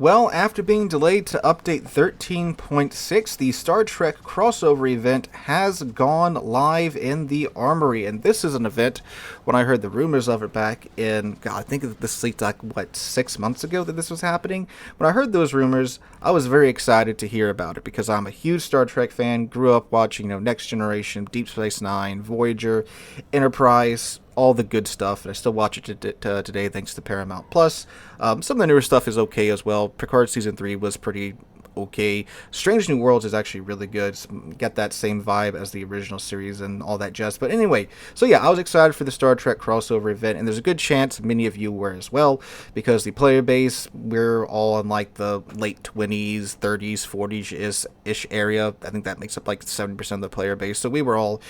Well, after being delayed to update 13.6, the Star Trek crossover event has gone live in the Armory. And this is an event, when I heard the rumors of it back in, God, I think this leaked like, 6 months ago that this was happening? When I heard those rumors, I was very excited to hear about it because I'm a huge Star Trek fan, grew up watching, Next Generation, Deep Space Nine, Voyager, Enterprise, all the good stuff, and I still watch it today thanks to Paramount Plus. Some of the newer stuff is okay as well. Picard Season 3 was pretty okay. Strange New Worlds is actually really good. Get that same vibe as the original series and all that jazz. But anyway, so yeah, I was excited for the Star Trek crossover event, and there's a good chance many of you were as well, because the player base, we're all in like the late 20s, 30s, 40s-ish area. I think that makes up like 70% of the player base. So we were all,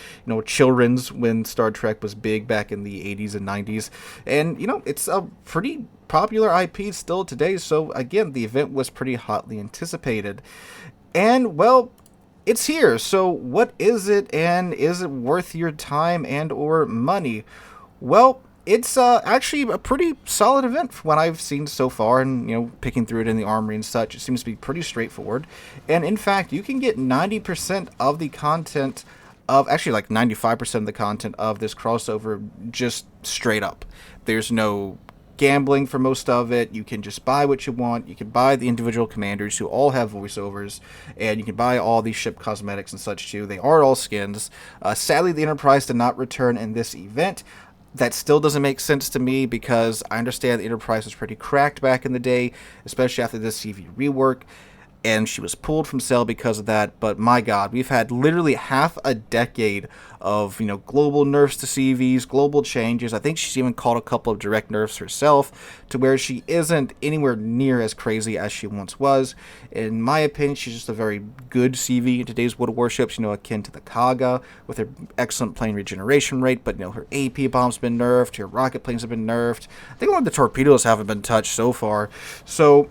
children's when Star Trek was big back in the 80s and 90s. And, it's a pretty popular IP still today, so again, the event was pretty hotly anticipated. And, well, it's here, so what is it, and is it worth your time and or money? Well, it's actually a pretty solid event from what I've seen so far, and, picking through it in the Armory and such, it seems to be pretty straightforward. And in fact, you can get 90% of the content of, actually like 95% of the content of this crossover just straight up. There's no gambling for most of it. You can just buy what you want. You can buy the individual commanders who all have voiceovers, and you can buy all these ship cosmetics and such too. They are all skins. Sadly, the Enterprise did not return in this event. That still doesn't make sense to me because I understand the Enterprise was pretty cracked back in the day, especially after the CV rework, and she was pulled from Cell because of that. But my God, we've had literally half a decade of, global nerfs to CVs, global changes. I think she's even called a couple of direct nerfs herself to where she isn't anywhere near as crazy as she once was. In my opinion, she's just a very good CV in today's World of Warships, akin to the Kaga with her excellent plane regeneration rate. But, her AP bomb's been nerfed, her rocket planes have been nerfed. I think a lot of the torpedoes haven't been touched so far. So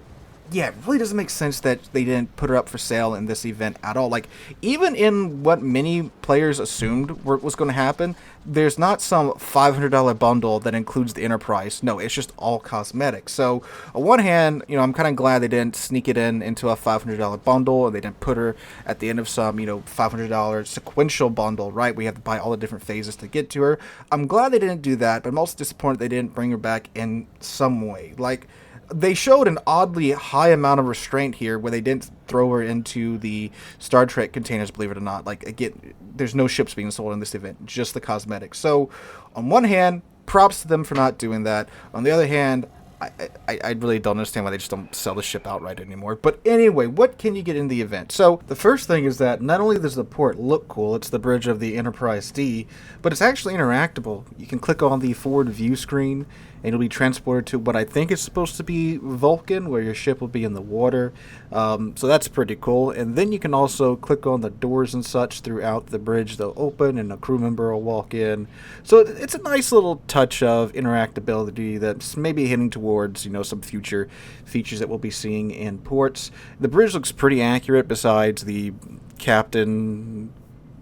yeah, it really doesn't make sense that they didn't put her up for sale in this event at all. Like, even in what many players assumed was going to happen, there's not some $500 bundle that includes the Enterprise. No, it's just all cosmetics. So, on one hand, I'm kind of glad they didn't sneak it into a $500 bundle, and they didn't put her at the end of some, $500 sequential bundle, right? We have to buy all the different phases to get to her. I'm glad they didn't do that, but I'm also disappointed they didn't bring her back in some way. Like, they showed an oddly high amount of restraint here where they didn't throw her into the Star Trek containers, believe it or not. Like, again, there's no ships being sold in this event, just the cosmetics. So, on one hand, props to them for not doing that. On the other hand, I really don't understand why they just don't sell the ship outright anymore. But anyway, what can you get in the event? So, the first thing is that not only does the port look cool, it's the bridge of the Enterprise D, but it's actually interactable. You can click on the forward view screen, and you'll be transported to what I think is supposed to be Vulcan, where your ship will be in the water. So that's pretty cool. And then you can also click on the doors and such throughout the bridge. They'll open and a crew member will walk in. So it's a nice little touch of interactability that's maybe heading towards, some future features that we'll be seeing in ports. The bridge looks pretty accurate besides the captain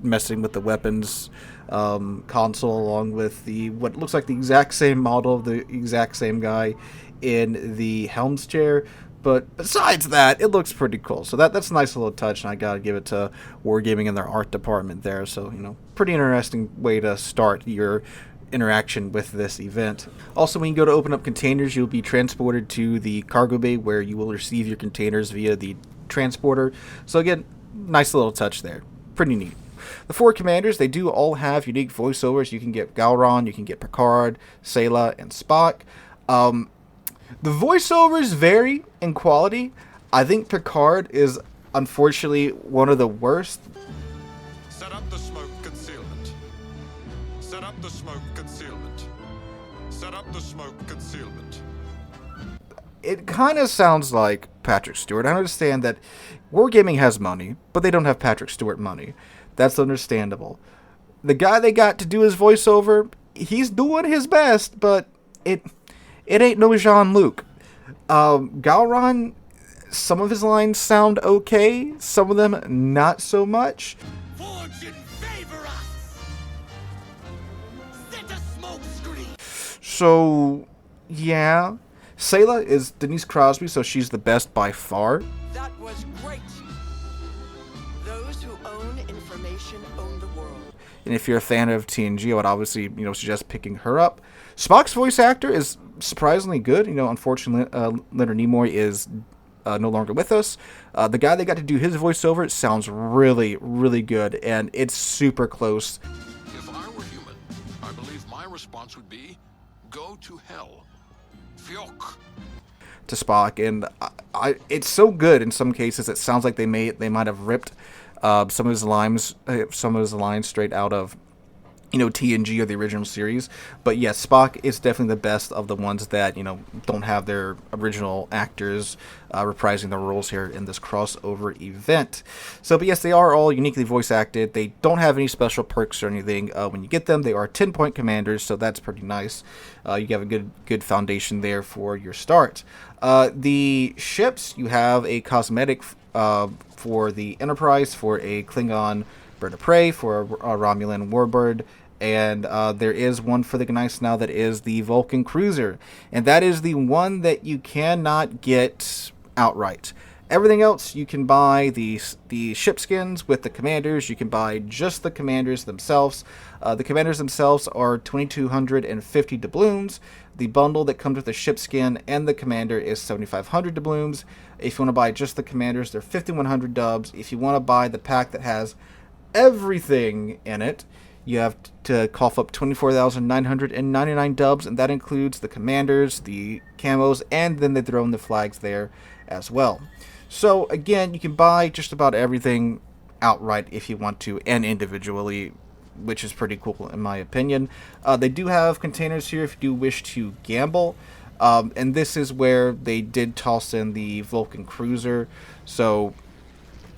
messing with the weapons console, along with the what looks like the exact same model of the exact same guy in the helm's chair. But besides that, it looks pretty cool. So that's a nice little touch, and I gotta give it to Wargaming and their art department there. So, pretty interesting way to start your interaction with this event. Also, when you go to open up containers, you'll be transported to the cargo bay where you will receive your containers via the transporter. So again, nice little touch there. Pretty neat. The four commanders, they do all have unique voiceovers. You can get Gowron, you can get Picard, Sayla, and Spock. The voiceovers vary in quality. I think Picard is unfortunately one of the worst. Set up the smoke concealment. Set up the smoke concealment. Set up the smoke concealment. It kind of sounds like Patrick Stewart. I understand that Wargaming has money, but they don't have Patrick Stewart money. That's understandable. The guy they got to do his voiceover, he's doing his best, but it ain't no Jean-Luc. Gowron, some of his lines sound okay, some of them not so much. Fortune favor us. Set a smoke screen. So, yeah. Sayla is Denise Crosby, so she's the best by far. That was great. Those who own information own the world. And if you're a fan of TNG, I would obviously, suggest picking her up. Spock's voice actor is surprisingly good. Unfortunately, Leonard Nimoy is no longer with us. The guy that got to do his voiceover sounds really, really good, and it's super close. If I were human, I believe my response would be, go to hell. Fyok. To Spock, and it's so good in some cases. It sounds like they might have ripped some of his lines straight out of TNG or the original series. But yes, Spock is definitely the best of the ones that don't have their original actors reprising their roles here in this crossover event. So, but yes, they are all uniquely voice acted. They don't have any special perks or anything when you get them. They are 10-point commanders, so that's pretty nice. You have a good foundation there for your start. The ships, you have a cosmetic for the Enterprise, for a Klingon bird of prey, for a Romulan warbird, and there is one for the Gneiss now that is the Vulcan cruiser, and that is the one that you cannot get outright. Everything else you can buy the ship skins with the commanders. You can buy just the commanders themselves. The commanders themselves are 2,250 doubloons. The bundle that comes with the ship skin and the commander is 7,500 doubloons. If you want to buy just the commanders, they're 5,100 dubs. If you want to buy the pack that has everything in it, you have to cough up 24,999 dubs, and that includes the commanders, the camos, and then they throw in the flags there as well. So again, you can buy just about everything outright if you want to, and individually, which is pretty cool in my opinion. They do have containers here if you do wish to gamble, and this is where they did toss in the Vulcan cruiser. So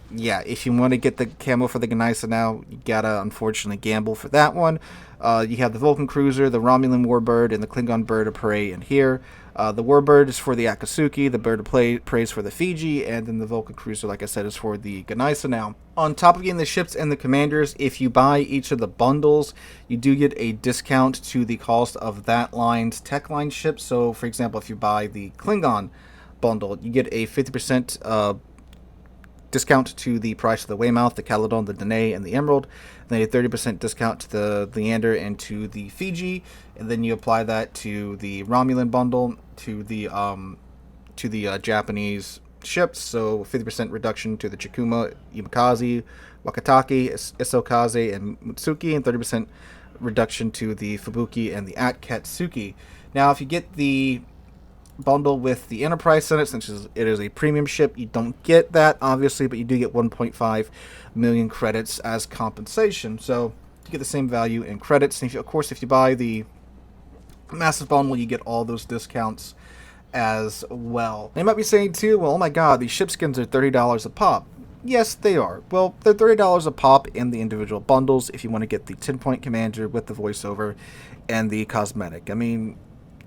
yeah, if you want to get the camo for the Gneiss now, you gotta unfortunately gamble for that one. You have the Vulcan cruiser, the Romulan warbird, and the Klingon bird of prey in here. The warbird is for the Akatsuki, the bird of prey is for the Fiji, and then the Vulcan cruiser, like I said, is for the Gneiss now. On top of getting the ships and the commanders, if you buy each of the bundles, you do get a discount to the cost of that line's tech line ship. So, for example, if you buy the Klingon bundle, you get a 50% discount to the price of the Weymouth, the Caledon, the Danae, and the Emerald. Then a 30% discount to the Leander and to the Fiji, and then you apply that to the Romulan bundle, to the Japanese ships. So 50% reduction to the Chikuma, Imakaze, Wakatake, Isokaze, and Mutsuki, and 30% reduction to the Fubuki and the Akatsuki. Now, if you get the bundle with the Enterprise in it, since it is a premium ship, you don't get that obviously, but you do get 1.5 million credits as compensation, so you get the same value in credits. And of course, if you buy the massive bundle, you get all those discounts as well. And you might be saying too, well, oh my god, these ship skins are $30 a pop. Yes, they are. Well, they're $30 a pop in the individual bundles if you want to get the 10-point commander with the voiceover and the cosmetic. I mean,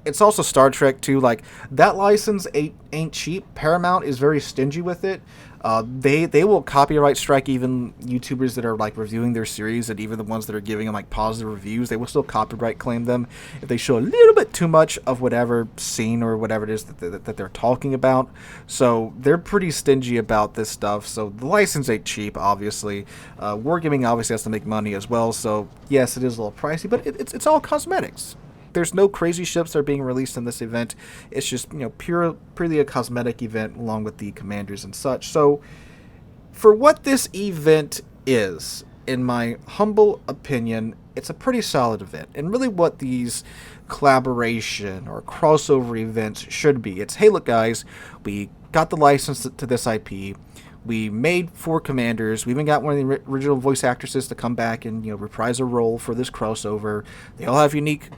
it's also Star Trek too. Like, that license ain't cheap. Paramount is very stingy with it. They will copyright strike even YouTubers that are like reviewing their series, and even the ones that are giving them like positive reviews. They will still copyright claim them if they show a little bit too much of whatever scene or whatever it is that they're talking about. So they're pretty stingy about this stuff. So the license ain't cheap, obviously. Wargaming obviously has to make money as well. So yes, it is a little pricey, but it's all cosmetics. There's no crazy ships that are being released in this event. It's just, purely a cosmetic event along with the commanders and such. So, for what this event is, in my humble opinion, it's a pretty solid event. And really what these collaboration or crossover events should be. It's, hey, look, guys, we got the license to this IP. We made 4 commanders. We even got one of the original voice actresses to come back and, reprise a role for this crossover. They all have unique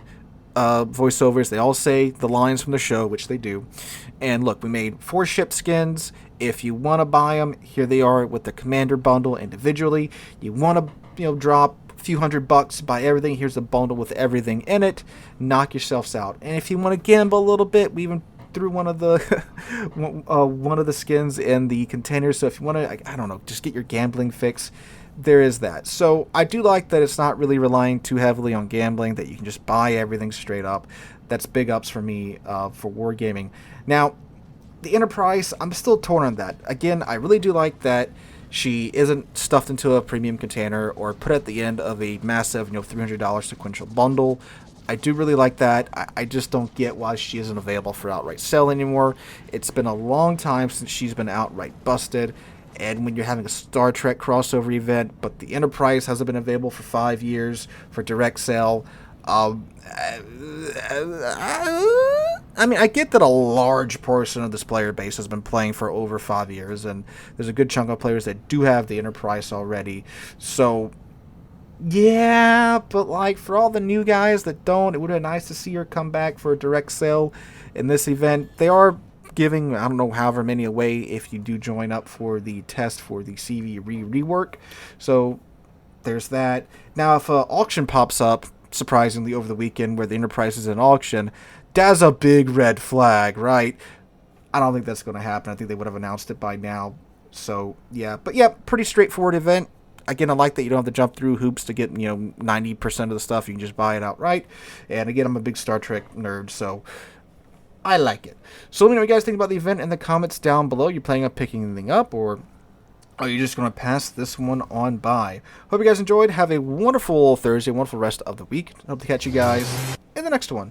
voiceovers. They all say the lines from the show, which they do. And look, we made 4 ship skins. If you want to buy them, here they are with the commander bundle individually. You want to drop a few $100, buy everything. Here's a bundle with everything in it. Knock yourselves out. And if you want to gamble a little bit, we even threw one of the one of the skins in the container. So if you want to, I don't know, just get your gambling fix, there is that. So I do like that it's not really relying too heavily on gambling, that you can just buy everything straight up. That's big ups for me for wargaming. Now, the Enterprise, I'm still torn on that. Again, I really do like that she isn't stuffed into a premium container or put at the end of a massive, $300 sequential bundle. I do really like that. I just don't get why she isn't available for outright sale anymore. It's been a long time since she's been outright busted. And when you're having a Star Trek crossover event, but the Enterprise hasn't been available for 5 years for direct sale. I mean, I get that a large portion of this player base has been playing for over 5 years, and there's a good chunk of players that do have the Enterprise already. So, yeah, but like for all the new guys that don't, it would have been nice to see her come back for a direct sale in this event. They are giving, I don't know, however many away if you do join up for the test for the CV rework. So there's that. Now, if an auction pops up, surprisingly, over the weekend where the Enterprise is in auction, that's a big red flag, right? I don't think that's going to happen. I think they would have announced it by now. So, yeah. But, yeah, pretty straightforward event. Again, I like that you don't have to jump through hoops to get, 90% of the stuff. You can just buy it outright. And, again, I'm a big Star Trek nerd, so I like it. So let me know what you guys think about the event in the comments down below. You planning on picking anything up, or are you just going to pass this one on by? Hope you guys enjoyed. Have a wonderful Thursday, wonderful rest of the week. Hope to catch you guys in the next one.